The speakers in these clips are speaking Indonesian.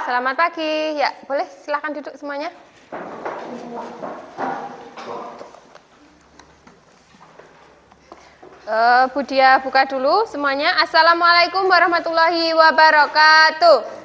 Selamat pagi. Ya, boleh silahkan duduk semuanya. Budia buka dulu semuanya. Assalamualaikum warahmatullahi wabarakatuh.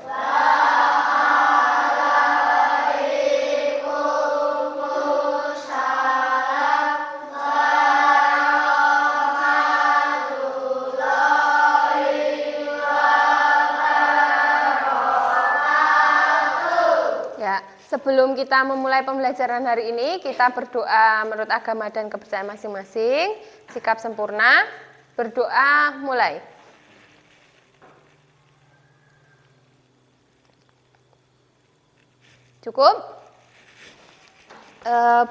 Ya, sebelum kita memulai pembelajaran hari ini, kita berdoa menurut agama dan kepercayaan masing-masing. Sikap sempurna, berdoa mulai. Cukup?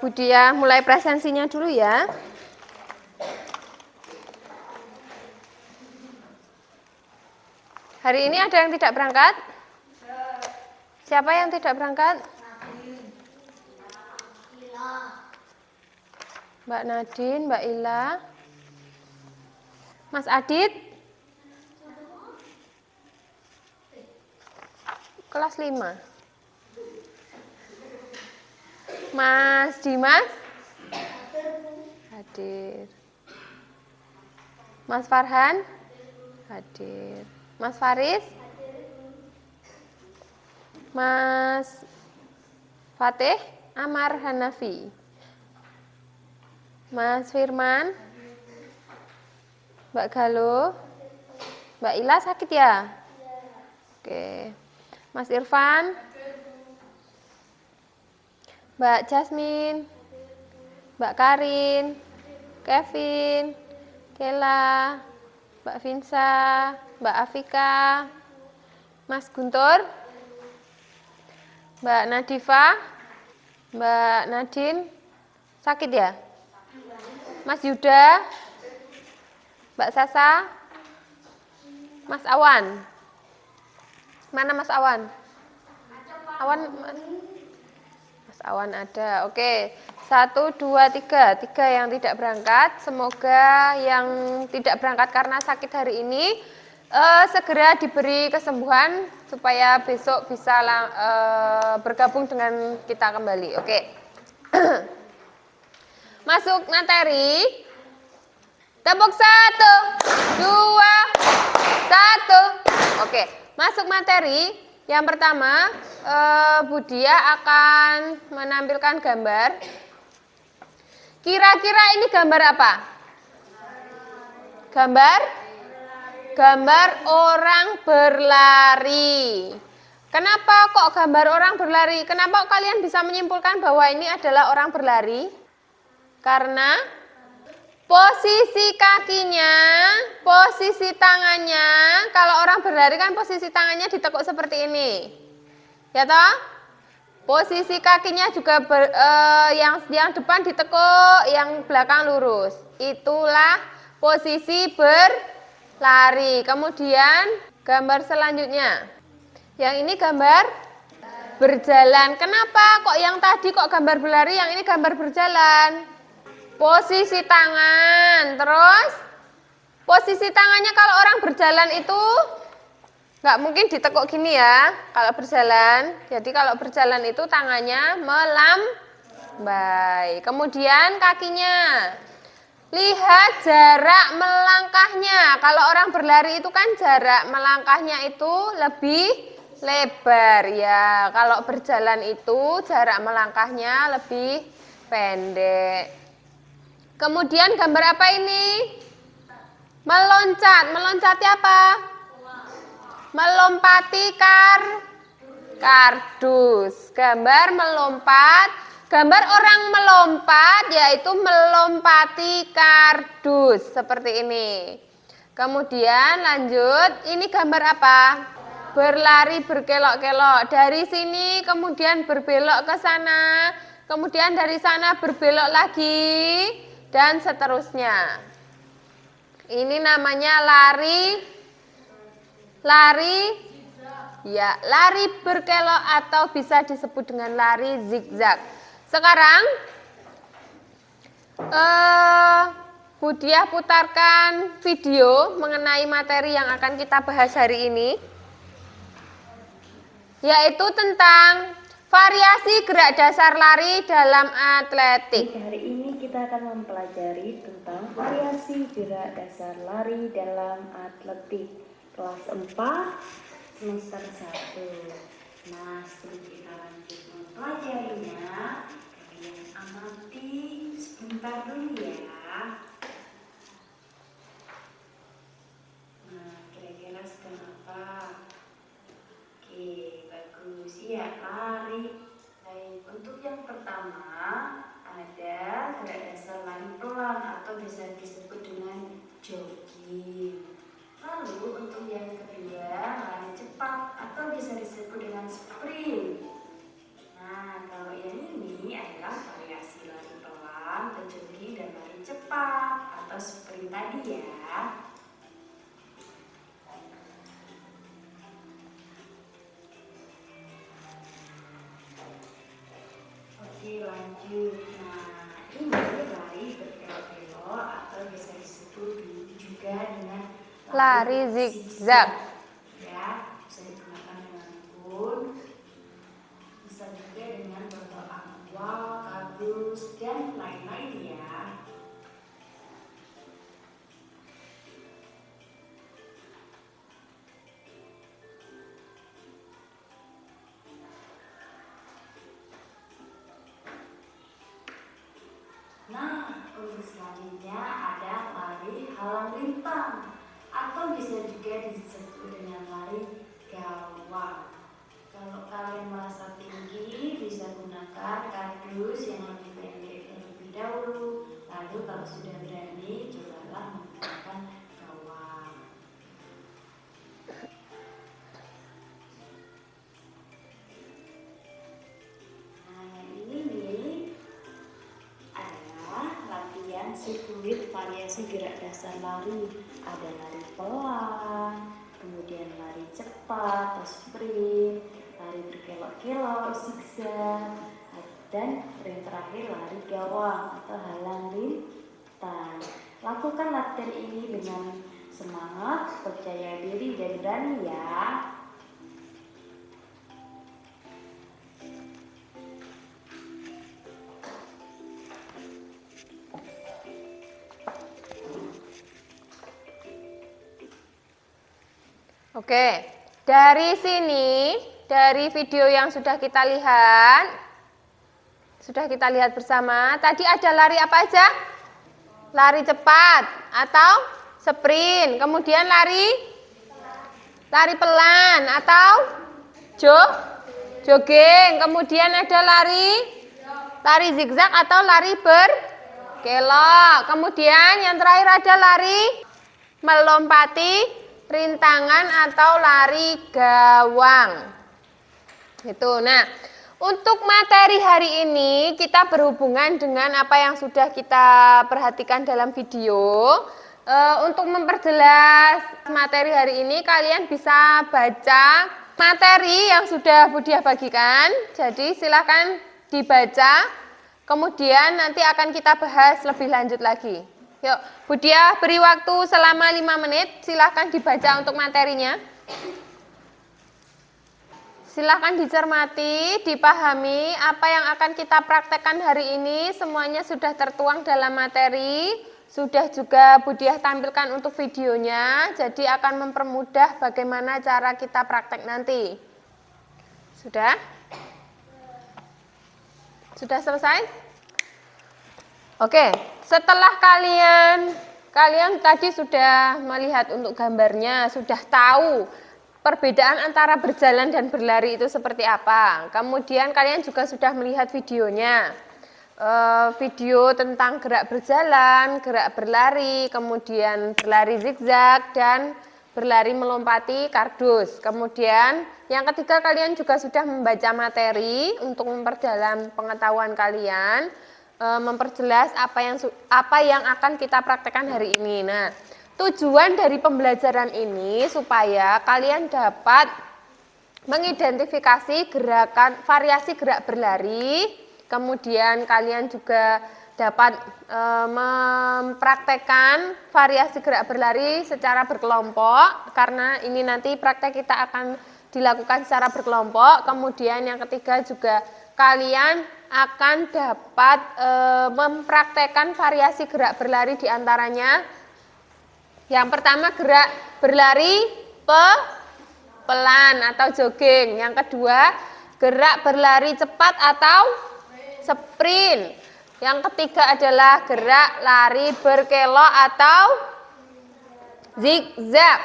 Budia mulai presensinya dulu ya. Hari ini ada yang tidak berangkat? Siapa yang tidak berangkat? Mbak Nadine, Mbak Ila, Mas Adit, kelas 5. Mas Dimas, hadir. Mas Farhan, hadir. Mas Faris, Mas Fatih, Amar Hanafi, Mas Firman, Mbak Galuh, Mbak Ila sakit ya? Oke. Mas Irfan, Mbak Jasmine, Mbak Karin, Kevin, Kela, Mbak Vinsa, Mbak Afika, Mas Guntur, Mbak Nadifa, Mbak Nadine, sakit ya? Mas Yuda, Mbak Sasa, Mas Awan. Mana Mas Awan? Awan, Mas Awan ada. Oke, 1, 2, 3. 3 yang tidak berangkat. Semoga yang tidak berangkat karena sakit hari ini segera diberi kesembuhan supaya besok bisa bergabung dengan kita kembali. Oke. Masuk materi. Tepuk 1, 2, 1. Oke, masuk materi. Yang pertama, Budia akan menampilkan gambar. Kira-kira ini gambar apa? Gambar orang berlari. Kenapa kok gambar orang berlari? Kenapa kalian bisa menyimpulkan bahwa ini adalah orang berlari? Karena posisi kakinya, posisi tangannya, kalau orang berlari kan posisi tangannya ditekuk seperti ini. Ya toh? Posisi kakinya juga yang depan ditekuk, yang belakang lurus. Itulah posisi berlari. Kemudian gambar selanjutnya. Yang ini gambar berjalan. Kenapa kok yang tadi kok gambar berlari, yang ini gambar berjalan? Posisi tangan, terus posisi tangannya kalau orang berjalan itu nggak mungkin ditekuk gini ya kalau berjalan. Jadi kalau berjalan itu tangannya melambai. Kemudian kakinya. Lihat jarak melangkahnya. Kalau orang berlari itu kan jarak melangkahnya itu lebih lebar ya. Kalau berjalan itu jarak melangkahnya lebih pendek. Kemudian gambar apa ini? Meloncat. Meloncati apa? Melompati kardus. Gambar melompat. Gambar orang melompat yaitu melompati kardus. Seperti ini. Kemudian lanjut. Ini gambar apa? Berlari berkelok-kelok. Dari sini kemudian berbelok ke sana. Kemudian dari sana berbelok lagi. Dan seterusnya. Ini namanya lari berkelok atau bisa disebut dengan lari zigzag. Sekarang Budia putarkan video mengenai materi yang akan kita bahas hari ini. yaitu tentang variasi gerak dasar lari dalam atletik. Hari ini kita akan mempelajari tentang variasi gerak dasar lari dalam atletik kelas 4 semester 1. Nah, sebelum kita lanjut mempelajarinya, kalian amati sebentar dulu ya. Nah, kira-kira sedang apa? Oke, bagus. Iya, lari. Baik, untuk yang pertama ada gerak dasar lari pelan atau bisa disebut dengan jogging. Lalu untuk yang kedua lari cepat atau bisa disebut dengan sprint. Nah, kalau yang ini adalah variasi lari pelan, jogging dan lari cepat atau sprint tadi ya. Oke, lanjut. Nah, ini lari berkelok-kelok atau bisa disebut juga dengan Lari zigzag. Ya, bisa digunakan dengan pun, bisa juga dengan botol aqua, kardus, dan lain-lain ya. Nah, untuk selanjutnya ada lari halang rintang atau bisa juga disebut dengan lari gawang. Kalau kalian merasa tinggi, bisa gunakan kardus yang lebih pendek terlebih dahulu. Lalu kalau sudah berani, cobalah menggunakan gawang. Nah, yang ini nih adalah latihan sirkuit variasi gerak dasar lari. Ada lari pelan, kemudian lari cepat atau sprint, lari berkelok-kelok, zigzag, dan yang terakhir lari gawang atau halang rintang. Lakukan latihan ini dengan semangat, percaya diri, dan berani ya. Oke, dari sini, dari video yang sudah kita lihat bersama, tadi ada lari apa aja? Lari cepat atau sprint, kemudian lari pelan atau jogging, kemudian ada lari zigzag atau lari berkelok, kemudian yang terakhir ada lari melompati rintangan atau lari gawang. Gitu. Nah, untuk materi hari ini kita berhubungan dengan apa yang sudah kita perhatikan dalam video. Untuk memperjelas materi hari ini kalian bisa baca materi yang sudah Budiah bagikan. Jadi silakan dibaca. Kemudian nanti akan kita bahas lebih lanjut lagi. Yuk, Budiah beri waktu selama 5 menit, silahkan dibaca untuk materinya. Silahkan dicermati, dipahami apa yang akan kita praktekkan hari ini, semuanya sudah tertuang dalam materi, sudah juga Budiah tampilkan untuk videonya, jadi akan mempermudah bagaimana cara kita praktek nanti. Sudah? Sudah selesai? Oke, setelah kalian tadi sudah melihat untuk gambarnya, sudah tahu perbedaan antara berjalan dan berlari itu seperti apa. Kemudian kalian juga sudah melihat videonya, video tentang gerak berjalan, gerak berlari, kemudian berlari zigzag dan berlari melompati kardus. Kemudian yang ketiga, kalian juga sudah membaca materi untuk memperdalam pengetahuan kalian, memperjelas apa yang akan kita praktekkan hari ini. Nah, tujuan dari pembelajaran ini supaya kalian dapat mengidentifikasi variasi gerak berlari, kemudian kalian juga dapat mempraktekkan variasi gerak berlari secara berkelompok, karena ini nanti praktek kita akan dilakukan secara berkelompok. Kemudian yang ketiga juga kalian akan dapat mempraktekkan variasi gerak berlari diantaranya. Yang pertama gerak berlari pelan atau jogging. Yang kedua gerak berlari cepat atau sprint. Yang ketiga adalah gerak lari berkelok atau zigzag.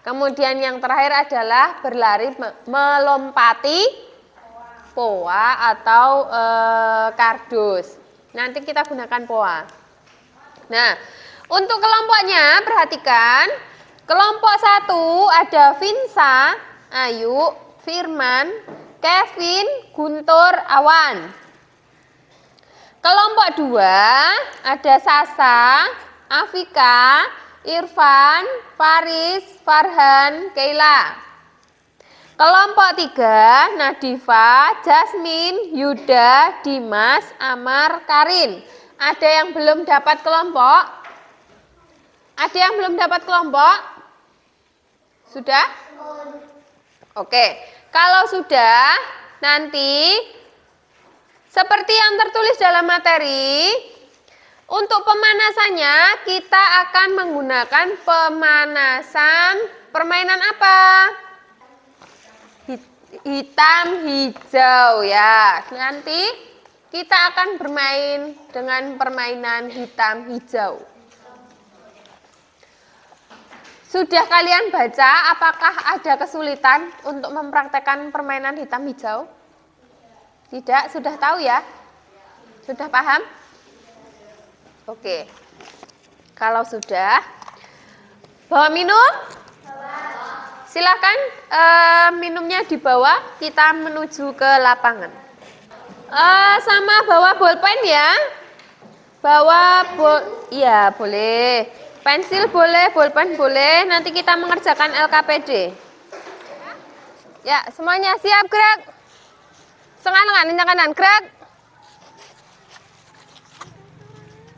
Kemudian yang terakhir adalah berlari melompati poa atau kardus. Nanti kita gunakan poa. Nah, untuk kelompoknya perhatikan. Kelompok 1 ada Vinsa, Ayu, Firman, Kevin, Guntur, Awan. Kelompok 2 ada Sasa, Afika, Irfan, Faris, Farhan, Keila. Kelompok 3 Nadifa, Jasmine, Yuda, Dimas, Amar, Karin. Ada yang belum dapat kelompok? Ada yang belum dapat kelompok? Sudah? Oke. Kalau sudah, nanti seperti yang tertulis dalam materi, untuk pemanasannya kita akan menggunakan pemanasan permainan apa? Hitam hijau ya. Nanti kita akan bermain dengan permainan hitam hijau. Sudah kalian baca, apakah ada kesulitan untuk mempraktekkan permainan hitam hijau? Tidak, sudah tahu ya? Sudah paham? Oke. Kalau sudah, bawa minum? Silakan minumnya dibawa, kita menuju ke lapangan. Sama bawa bolpen ya. Bawa ya boleh. Pensil boleh, bolpen boleh. Nanti kita mengerjakan LKPD. Ya, semuanya siap gerak. Setengah kanan, gerak.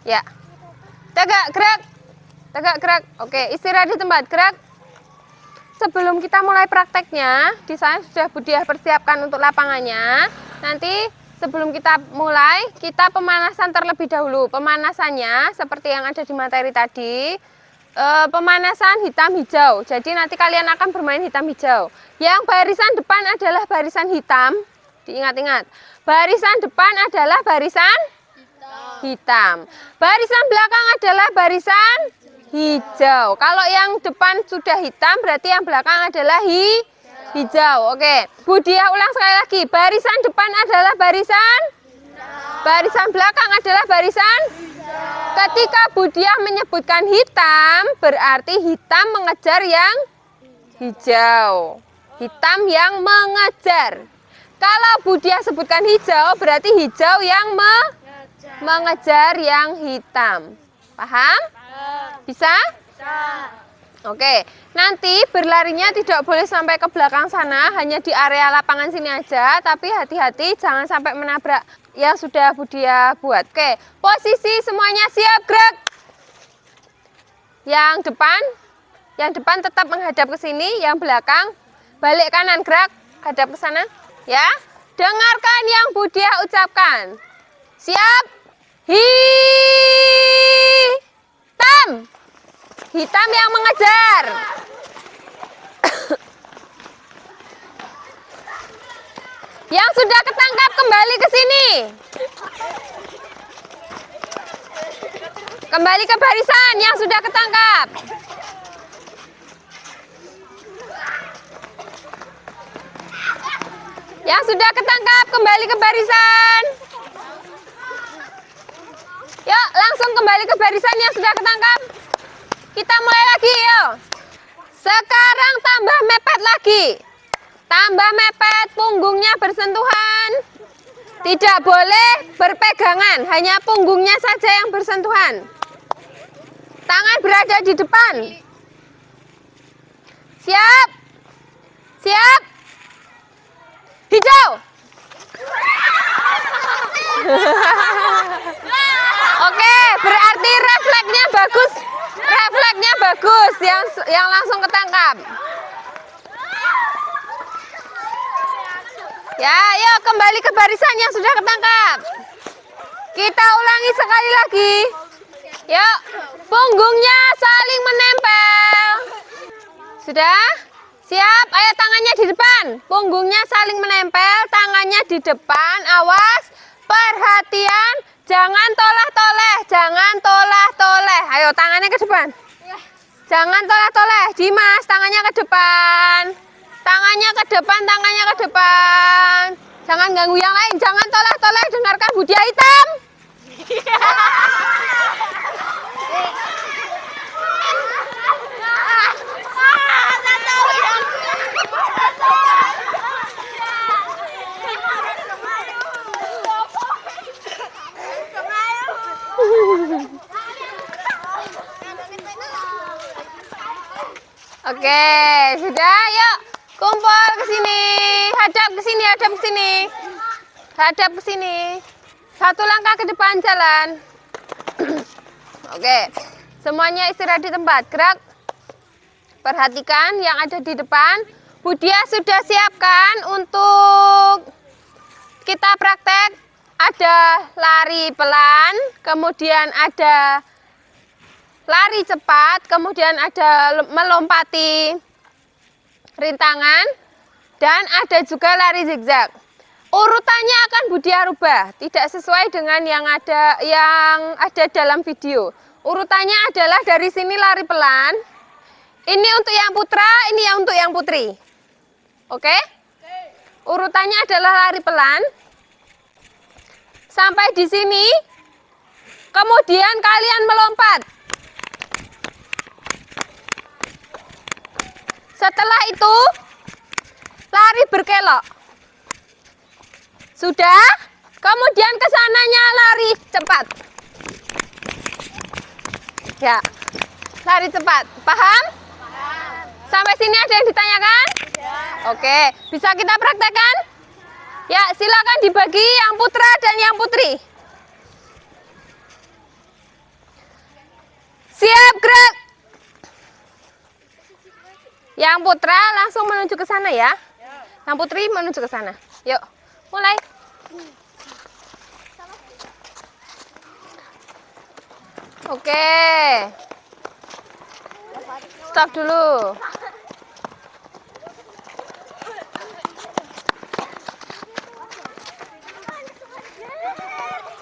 Ya. Tegak, gerak. Tegak, gerak. Oke, istirahat di tempat, gerak. Sebelum kita mulai prakteknya, di sana sudah Budiah persiapkan untuk lapangannya. Nanti sebelum kita mulai, kita pemanasan terlebih dahulu. Pemanasannya seperti yang ada di materi tadi, pemanasan hitam hijau. Jadi nanti kalian akan bermain hitam hijau. Yang barisan depan adalah barisan hitam. Diingat-ingat, barisan depan adalah barisan hitam. Barisan belakang adalah barisan hijau. Kalau yang depan sudah hitam, berarti yang belakang adalah hijau. Oke, Budiah ulang sekali lagi. Barisan depan adalah barisan belakang adalah barisan. Ketika Budiah menyebutkan hitam, berarti hitam mengejar yang hijau. Hitam yang mengejar. Kalau Budiah sebutkan hijau, berarti hijau yang mengejar yang hitam. Paham? Bisa? Oke, nanti berlarinya tidak boleh sampai ke belakang sana, hanya di area lapangan sini aja, tapi hati-hati jangan sampai menabrak yang sudah Budiah buat. Oke, posisi semuanya siap, gerak. Yang depan tetap menghadap ke sini, yang belakang balik kanan, gerak, hadap ke sana. Ya, dengarkan yang Budiah ucapkan. Siap? Hitam. Hitam yang mengejar. Yang sudah ketangkap kembali ke sini. Kembali ke barisan yang sudah ketangkap. Yang sudah ketangkap kembali ke barisan. Yuk, langsung kembali ke barisan yang sudah ketangkap. Kita mulai lagi, yuk. Sekarang tambah mepet lagi. Tambah mepet, punggungnya bersentuhan. Tidak boleh berpegangan, hanya punggungnya saja yang bersentuhan. Tangan berada di depan. Siap? Siap? Hijau. Oke, berarti refleksnya bagus. Refleksnya bagus yang langsung ketangkap. Ya, yuk kembali ke barisan yang sudah ketangkap. Kita ulangi sekali lagi. Yuk, punggungnya saling menempel. Sudah? Siap? Ayo tangannya di depan. Punggungnya saling menempel, tangannya di depan. Awas, perhatian, jangan tolah-toleh, jangan tolah-toleh. Ayo tangannya ke depan. Jangan tolah-toleh, Dimas, tangannya ke depan. Tangannya ke depan, tangannya ke depan. Jangan ganggu yang lain, jangan tolah-toleh, dengarkan Budia Hitam. Oke, sudah, yuk kumpul ke sini, hadap ke sini, hadap ke sini, hadap ke sini. Satu langkah ke depan jalan. Oke, semuanya istirahat di tempat, gerak. Perhatikan yang ada di depan. Budia sudah siapkan untuk kita praktek. Ada lari pelan, kemudian ada lari cepat, kemudian ada melompati rintangan, dan ada juga lari zigzag. Urutannya akan Budia rubah, tidak sesuai dengan yang ada dalam video. Urutannya adalah dari sini lari pelan. Ini untuk yang putra, ini yang untuk yang putri. Oke? Urutannya adalah lari pelan. Sampai di sini. Kemudian kalian melompat. Setelah itu lari berkelok. Sudah? Kemudian kesananya lari cepat. Ya. Lari cepat. Paham? Sampai sini ada yang ditanyakan? Ya. Oke, bisa kita praktekkan? Ya, silakan dibagi yang putra dan yang putri. Siap, gerak. Yang putra langsung menuju ke sana ya. Yang putri menuju ke sana. Yuk, mulai. Oke. Stop dulu.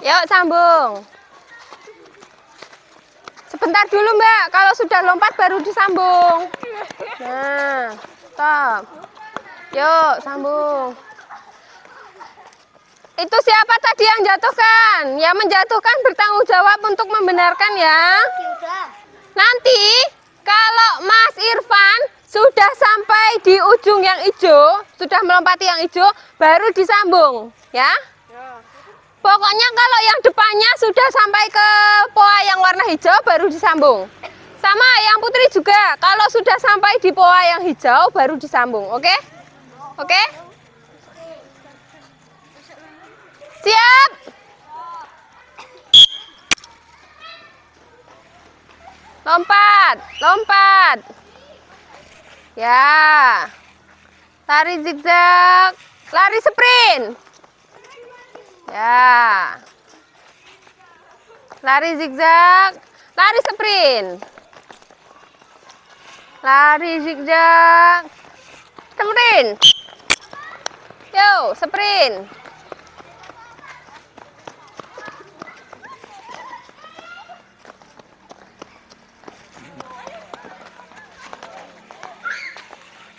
Yuk, sambung. Sebentar dulu, Mbak. Kalau sudah lompat baru disambung. Nah, stop. Yuk, sambung. Itu siapa tadi yang jatuhkan? Yang menjatuhkan bertanggung jawab untuk membenarkan ya. Nanti kalau Mas Irfan sudah sampai di ujung yang hijau, sudah melompati yang hijau, baru disambung ya. Pokoknya kalau yang depannya sudah sampai ke poa yang warna hijau, baru disambung. Sama yang putri juga, kalau sudah sampai di poa yang hijau, baru disambung. Oke? Oke? Siap? Lompat, lompat. Ya. Lari zigzag, lari sprint. Ya. Lari zigzag, lari sprint. Lari zigzag, sprint. Yo, sprint.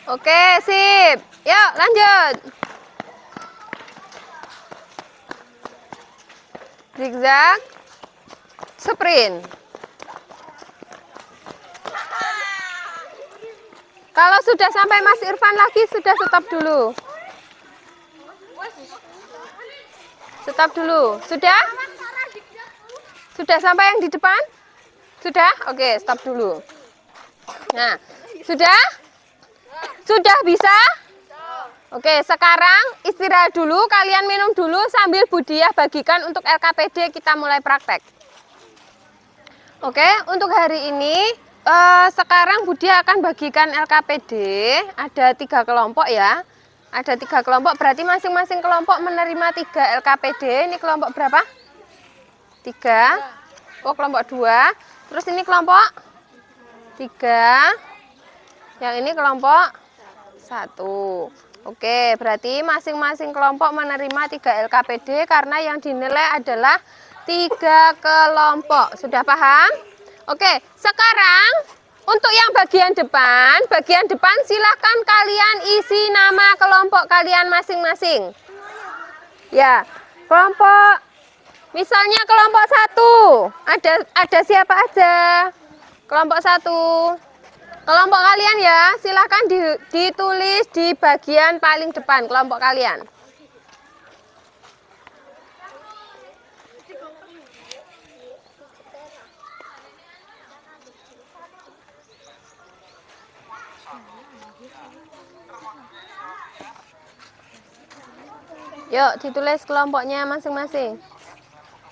Oke, sip. Yuk, lanjut. Zigzag, sprint. Kalau sudah sampai Mas Irfan lagi, sudah stop dulu. Stop dulu. Sudah? Sudah sampai yang di depan? Sudah? Oke, stop dulu. Nah, sudah? Sudah bisa? Oke, sekarang istirahat dulu, kalian minum dulu sambil Budia bagikan untuk LKPD, kita mulai praktek. Oke, untuk hari ini sekarang Budia akan bagikan LKPD, ada 3 kelompok ya. Ada 3 kelompok, berarti masing-masing kelompok menerima 3 LKPD. Ini kelompok berapa? 3. Oh, kelompok 2. Terus ini kelompok 3. Yang ini kelompok 1. Oke, berarti masing-masing kelompok menerima 3 LKPD karena yang dinilai adalah 3 kelompok. Sudah paham? Oke, sekarang untuk yang bagian depan silahkan kalian isi nama kelompok kalian masing-masing. Ya, kelompok, misalnya kelompok 1, ada siapa aja? Kelompok 1. Kelompok kalian ya, silahkan ditulis di bagian paling depan kelompok kalian. Yuk, ditulis kelompoknya masing-masing.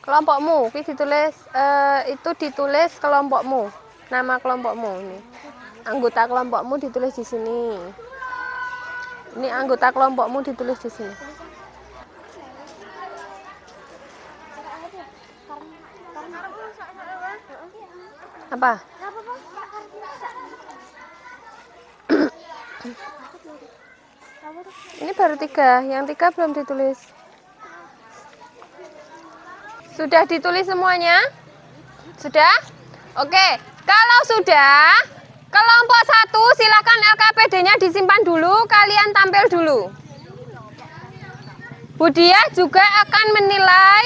Kelompokmu, itu ditulis kelompokmu. Nama kelompokmu ini. Anggota kelompokmu ditulis di sini. Ini anggota kelompokmu ditulis di sini. Apa? Ini baru 3, yang 3 belum ditulis. Sudah ditulis semuanya? Sudah? Oke, kalau sudah, kelompok 1 silakan LKPD-nya disimpan dulu, kalian tampil dulu. Budia juga akan menilai.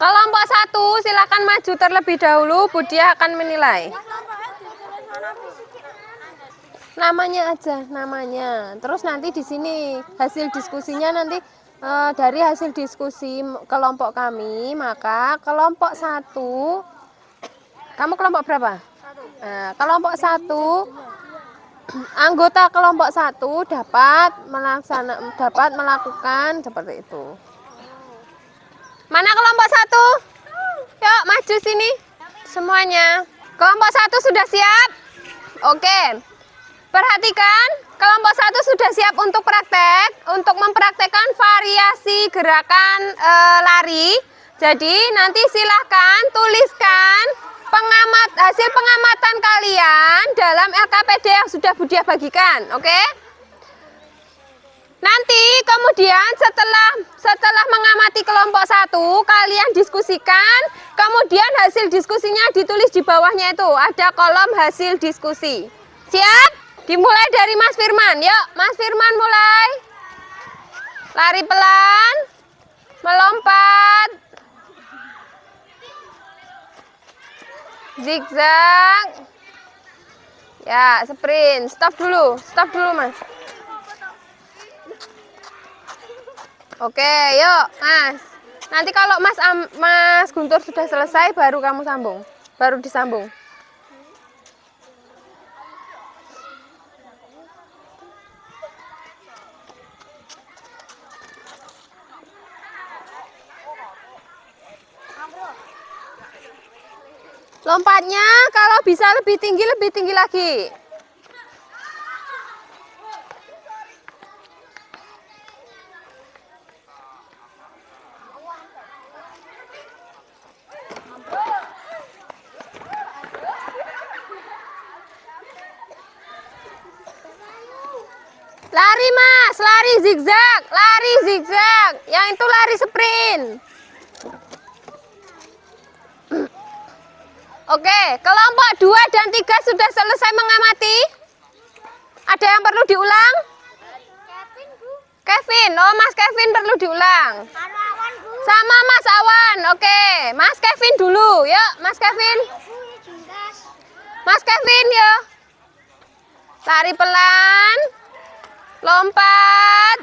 Kelompok 1 silakan maju terlebih dahulu, Budia akan menilai. Namanya aja, namanya. Terus nanti di sini hasil diskusinya nanti dari hasil diskusi kelompok kami, maka kelompok 1, kamu kelompok berapa? Kelompok 1, anggota kelompok 1 dapat melakukan seperti itu. Mana kelompok 1? Yuk maju sini semuanya. Kelompok 1 sudah siap? Oke. Perhatikan, kelompok 1 sudah siap untuk praktek, untuk mempraktekkan variasi gerakan lari. Jadi nanti silahkan tuliskan hasil pengamatan kalian dalam LKPD yang sudah Budia bagikan, oke? Nanti kemudian setelah mengamati kelompok 1, kalian diskusikan, kemudian hasil diskusinya ditulis di bawahnya itu, ada kolom hasil diskusi. Siap? Dimulai dari Mas Firman. Yuk, Mas Firman mulai. Lari pelan. Melompat. Zigzag. Ya, sprint. Stop dulu Mas. Oke, yuk Mas. Nanti kalau Mas Guntur sudah selesai baru kamu sambung. Baru disambung. Lompatnya kalau bisa lebih tinggi lagi. Lari Mas, lari zigzag. Yang itu lari sprint. Oke, kelompok 2 dan 3 sudah selesai mengamati? Ada yang perlu diulang? Kevin, oh Mas Kevin perlu diulang. Sama Mas Awan, oke. Mas Kevin dulu, yuk Mas Kevin. Mas Kevin, yuk. Lari pelan. Lompat.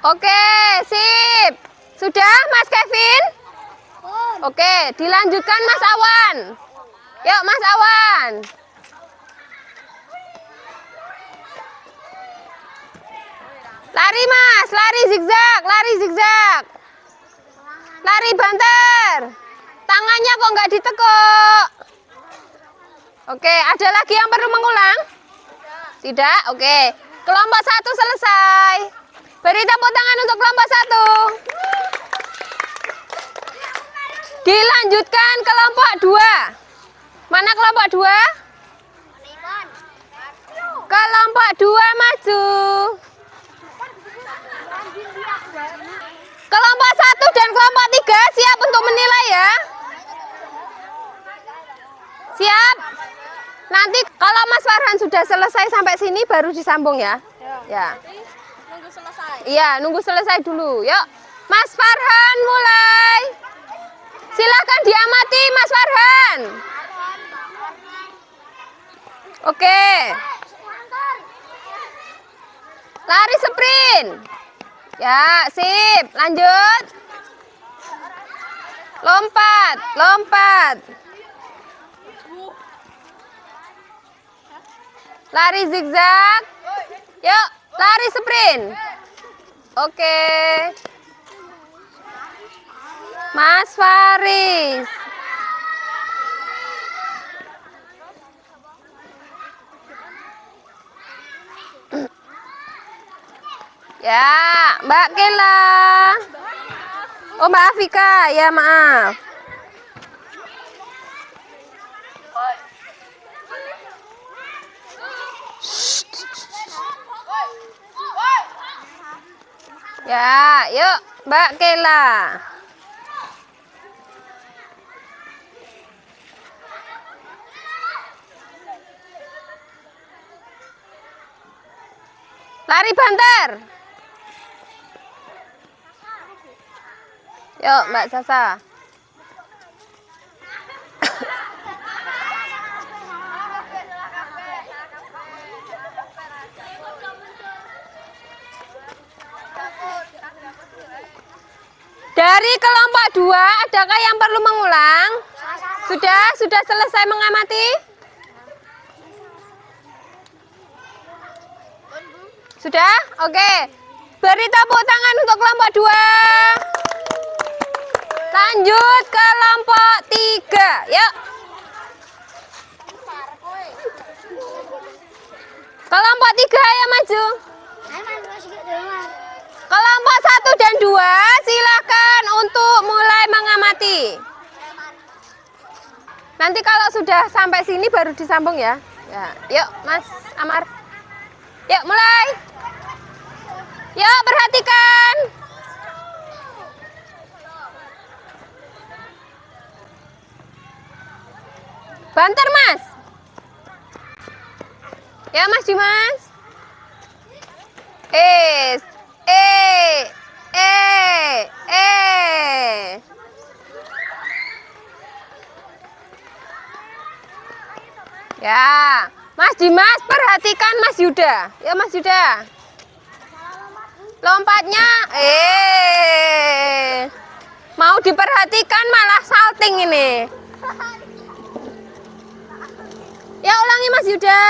Oke, sip. Sudah Mas Kevin? Oke, dilanjutkan Mas Awan. Yuk Mas Awan. Lari Mas, lari zigzag. Lari banter. Tangannya kok nggak ditekuk? Oke, ada lagi yang perlu mengulang? Tidak? Oke. Kelompok 1 selesai. Beri tepuk tangan untuk kelompok 1. Dilanjutkan kelompok 2. Mana kelompok 2? Kelompok 2 maju. Kelompok 1 dan kelompok 3 siap untuk menilai ya? Siap? Nanti kalau Mas Farhan sudah selesai sampai sini baru disambung ya? Ya. Nunggu selesai. Iya, nunggu selesai dulu. Yuk, Mas Farhan mulai. Silakan diamati Mas Farhan. Oke. Lari sprint. Ya, sip. Lanjut. Lompat, lompat. Lari zigzag. Yuk, lari sprint. Oke. Mas Faris. Ya, Mbak Kela. Oh, Mbak Afika. Ya, maaf. Ya, yuk Mbak Kela. Lari banter. Yuk Mbak Sasa. Dari kelompok 2, adakah yang perlu mengulang? Sudah selesai mengamati? Sudah? Oke. Beri tepuk tangan untuk kelompok 2. Lanjut kelompok 3. Yuk. Kelompok 3 ayo maju. Kelompok 1 dan 2 silakan untuk mulai mengamati. Nanti kalau sudah sampai sini baru disambung ya. Ya, yuk Mas Amar. Yuk mulai. Yuk perhatikan. Banter Mas. Ya Mas Dimas. Ya, Mas Dimas perhatikan Mas Yuda. Ya Mas Yuda. Lompatnya, mau diperhatikan malah salting ini. Ya ulangi Mas Yuda.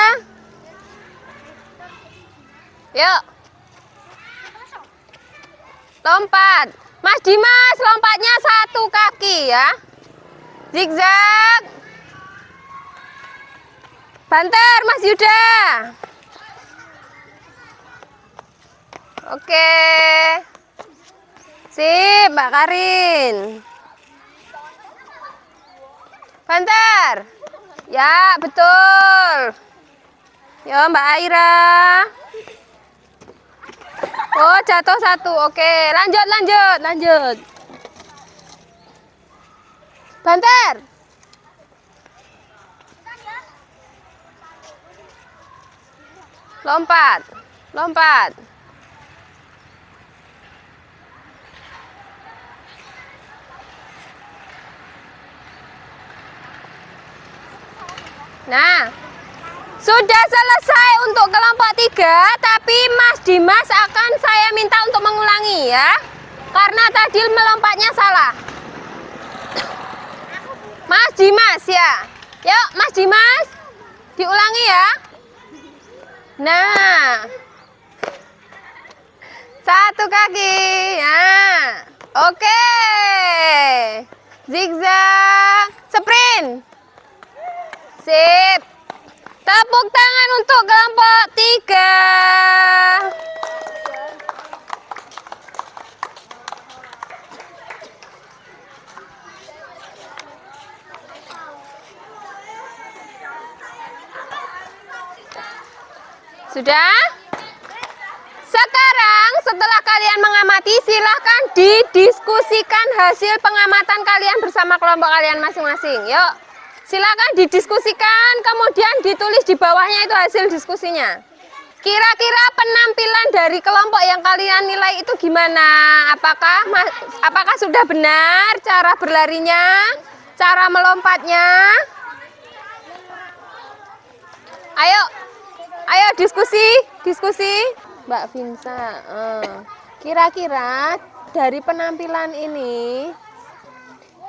Yuk. Lompat. Mas Dimas, lompatnya 1 kaki ya. Zigzag. Banter Mas Yuda. Oke. Sip, Mbak Karin. Banter. Ya, betul. Ya, Mbak Aira. Oh, jatuh 1. Oke, lanjut. Banter. Lompat. Nah, sudah selesai untuk kelompok 3, tapi Mas Dimas akan saya minta untuk mengulangi ya. Karena tadi melompatnya salah. Mas Dimas ya. Yuk, Mas Dimas. Diulangi ya. Nah. 1 kaki. Nah. Oke. Zigzag. Sprint. Sip. Tepuk tangan untuk kelompok 3. Sudah? Sekarang setelah kalian mengamati, silahkan didiskusikan hasil pengamatan kalian bersama kelompok kalian masing-masing. Yuk, silahkan didiskusikan, kemudian ditulis di bawahnya itu hasil diskusinya. Kira-kira penampilan dari kelompok yang kalian nilai itu gimana? Apakah sudah benar cara berlarinya, cara melompatnya? Ayo diskusi. Mbak Vinsa, kira-kira dari penampilan ini,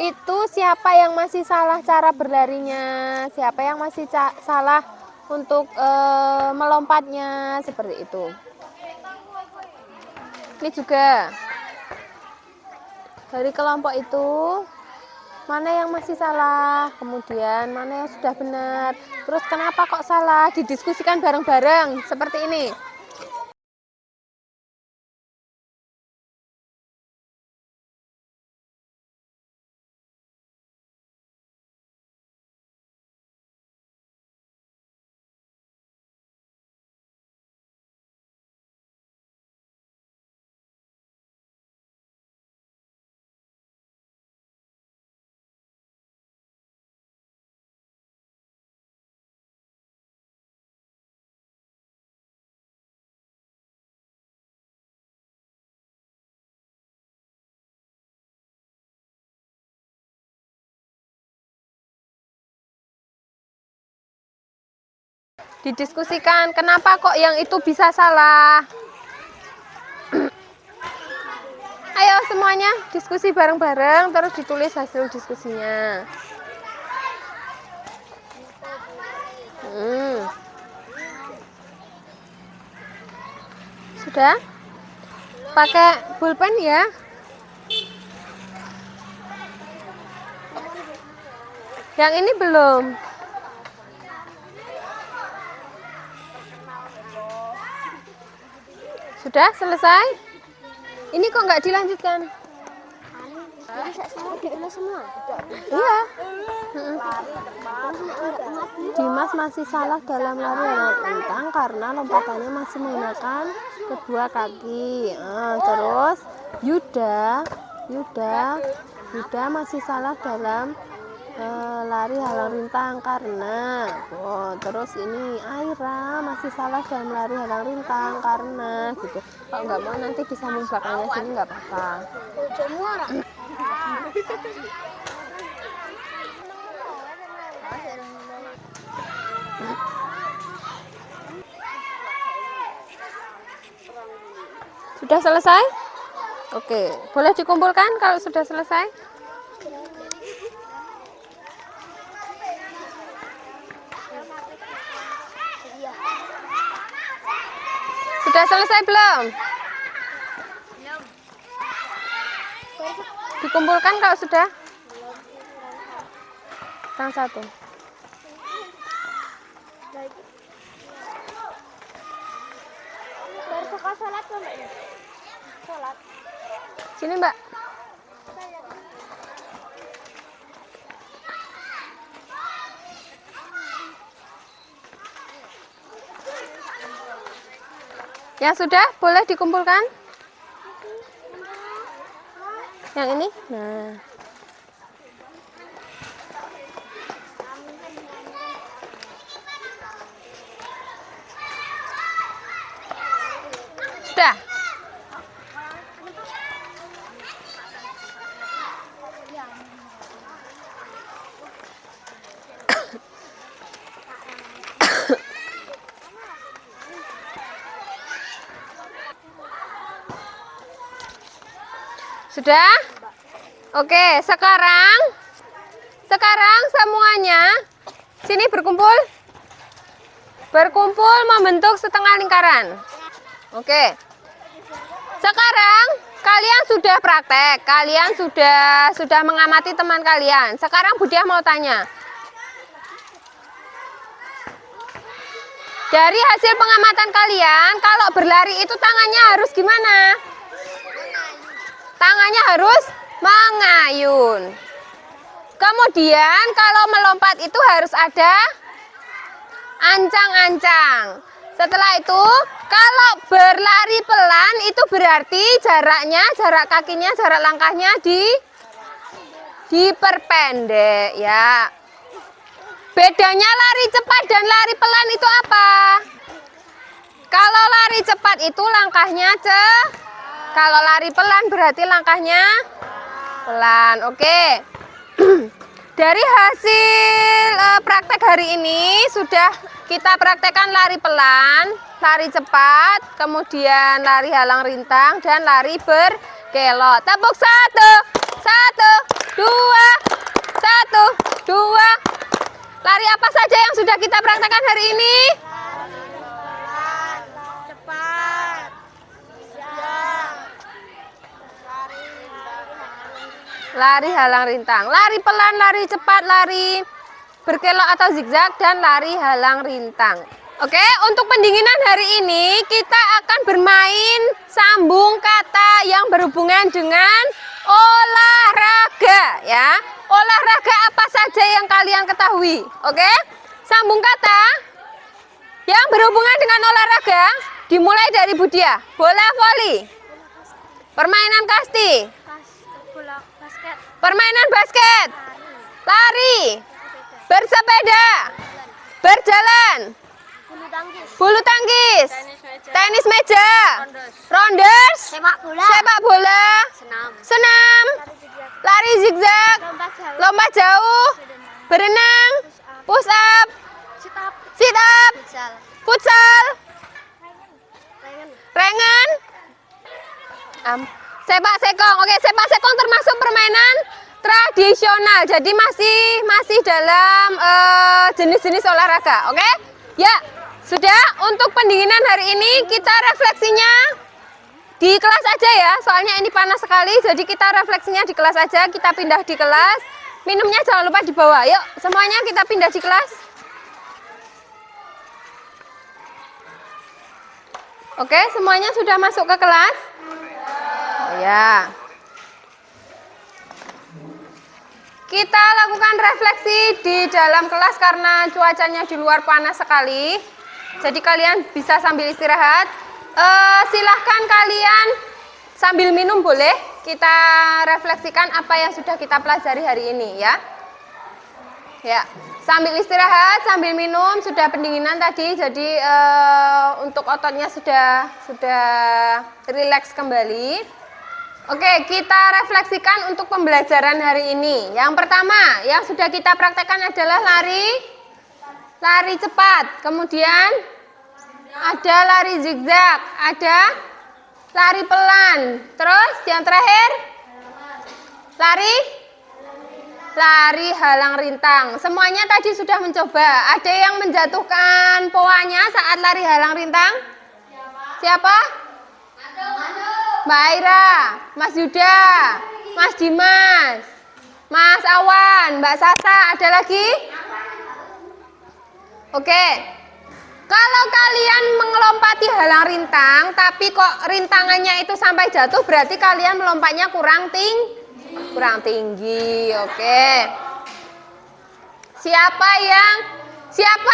itu siapa yang masih salah cara berlarinya, siapa yang masih salah untuk melompatnya, seperti itu. Ini juga dari kelompok itu, mana yang masih salah, kemudian mana yang sudah benar, terus kenapa kok salah, didiskusikan bareng-bareng seperti ini. Didiskusikan kenapa kok yang itu bisa salah. Ayo semuanya diskusi bareng-bareng, terus ditulis hasil diskusinya. Sudah? Pakai pulpen ya. Yang ini belum. Sudah selesai? Ini kok nggak dilanjutkan? Semua. Iya. Dimas masih salah dalam lari anak entang karena lompatannya masih menggunakan kedua kaki. Terus Yuda masih salah dalam lari halang rintang karena terus ini Aira masih salah dalam lari halang rintang karena gitu. Kalau nggak mau nanti disambung belakangnya sini nggak apa-apa. Sudah selesai? Oke, boleh dikumpulkan kalau sudah selesai. Sudah selesai belum? Dikumpulkan kalau sudah. Yang satu. Sini Mbak. Ya sudah, boleh dikumpulkan. Yang ini, nah. Sudah. Sudah? Oke, sekarang semuanya sini berkumpul. Berkumpul membentuk setengah lingkaran. Oke. Sekarang kalian sudah praktek, kalian sudah mengamati teman kalian. Sekarang Budiah mau tanya. Dari hasil pengamatan kalian, kalau berlari itu tangannya harus gimana? Tangannya harus mengayun. Kemudian kalau melompat itu harus ada ancang-ancang. Setelah itu, kalau berlari pelan itu berarti jarak kakinya, jarak langkahnya diperpendek ya. Bedanya lari cepat dan lari pelan itu apa? Kalau lari cepat itu langkahnya kalau lari pelan berarti langkahnya pelan. Oke. Dari hasil praktek hari ini sudah kita praktekkan lari pelan, lari cepat, kemudian lari halang rintang dan lari berkelok. Tepuk 1, 1, 2, 1, 2. Lari apa saja yang sudah kita praktekkan hari ini? Cepat. Lari halang rintang. Lari pelan, lari cepat, lari berkelok atau zigzag, dan lari halang rintang. Oke, untuk pendinginan hari ini kita akan bermain sambung kata yang berhubungan dengan olahraga ya. Olahraga apa saja yang kalian ketahui? Oke, sambung kata yang berhubungan dengan olahraga dimulai dari Budia. Bola voli, permainan kasti, Bola basket. permainan basket, lari, bersepeda, berjalan, bulu tangkis, tenis meja, rondes, Sepak bola. sepak bola, senam, lari zigzag, lompat jauh, berenang, push up, sit up, futsal, rengan, sepak sekong. Oke, sepak sekong termasuk permainan tradisional. Jadi masih dalam jenis-jenis olahraga. Oke? Ya, sudah. Untuk pendinginan hari ini kita refleksinya di kelas aja ya. Soalnya ini panas sekali. Jadi kita refleksinya di kelas aja. Kita pindah di kelas. Minumnya jangan lupa dibawa. Yuk, semuanya kita pindah di kelas. Oke, semuanya sudah masuk ke kelas? Ya. Kita lakukan refleksi di dalam kelas karena cuacanya di luar panas sekali. Jadi kalian bisa sambil istirahat. Silahkan kalian sambil minum boleh. Kita refleksikan apa yang sudah kita pelajari hari ini ya. Ya, sambil istirahat, sambil minum, sudah pendinginan tadi. Jadi untuk ototnya sudah rileks kembali. Oke, kita refleksikan untuk pembelajaran hari ini. Yang pertama, yang sudah kita praktekkan adalah lari cepat. Kemudian ada lari zigzag, ada lari pelan. Terus yang terakhir, lari halang rintang. Semuanya tadi sudah mencoba. Ada yang menjatuhkan poanya saat lari halang rintang? Siapa? Mbak Aira, Mas Yuda, Mas Dimas, Mas Awan, Mbak Sasa, ada lagi? Oke. Kalau kalian mengelompati halang rintang, tapi kok rintangannya itu sampai jatuh, berarti kalian melompatnya kurang tinggi. Oke. Siapa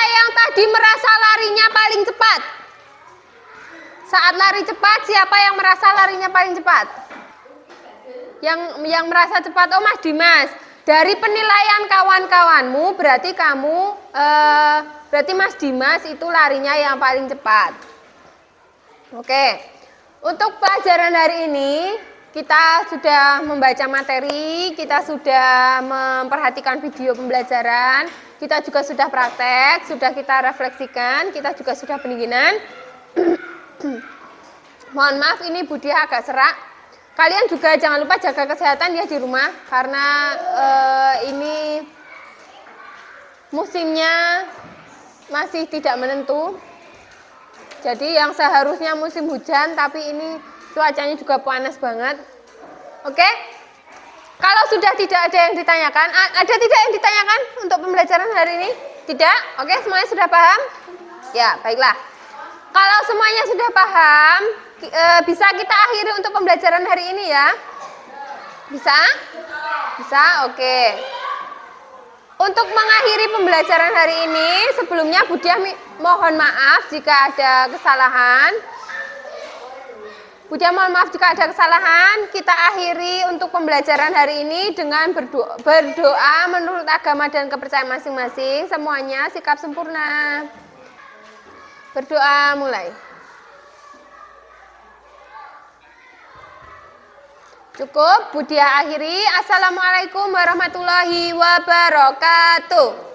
yang tadi merasa larinya paling cepat? Saat lari cepat, siapa yang merasa larinya paling cepat? Yang merasa cepat, oh Mas Dimas. Dari penilaian kawan-kawanmu, berarti berarti Mas Dimas itu larinya yang paling cepat. Oke. Untuk pelajaran hari ini, kita sudah membaca materi, kita sudah memperhatikan video pembelajaran, kita juga sudah praktek, sudah kita refleksikan, kita juga sudah pendinginan. Mohon maaf ini Budia agak serak. Kalian juga jangan lupa jaga kesehatan ya di rumah karena ini musimnya masih tidak menentu. Jadi yang seharusnya musim hujan tapi ini cuacanya juga panas banget. Oke? Kalau sudah tidak ada yang ditanyakan, ada tidak yang ditanyakan untuk pembelajaran hari ini? Tidak? Oke, semuanya sudah paham? Ya, baiklah. Kalau semuanya sudah paham, bisa kita akhiri untuk pembelajaran hari ini ya? Bisa? Bisa? Oke. Untuk mengakhiri pembelajaran hari ini, sebelumnya Budiah mohon maaf jika ada kesalahan. Budiah mohon maaf jika ada kesalahan. Kita akhiri untuk pembelajaran hari ini dengan berdoa menurut agama dan kepercayaan masing-masing. Semuanya sikap sempurna. Berdoa mulai. Cukup, Budiah akhiri. Assalamualaikum warahmatullahi wabarakatuh.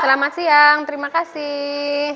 Selamat siang, terima kasih.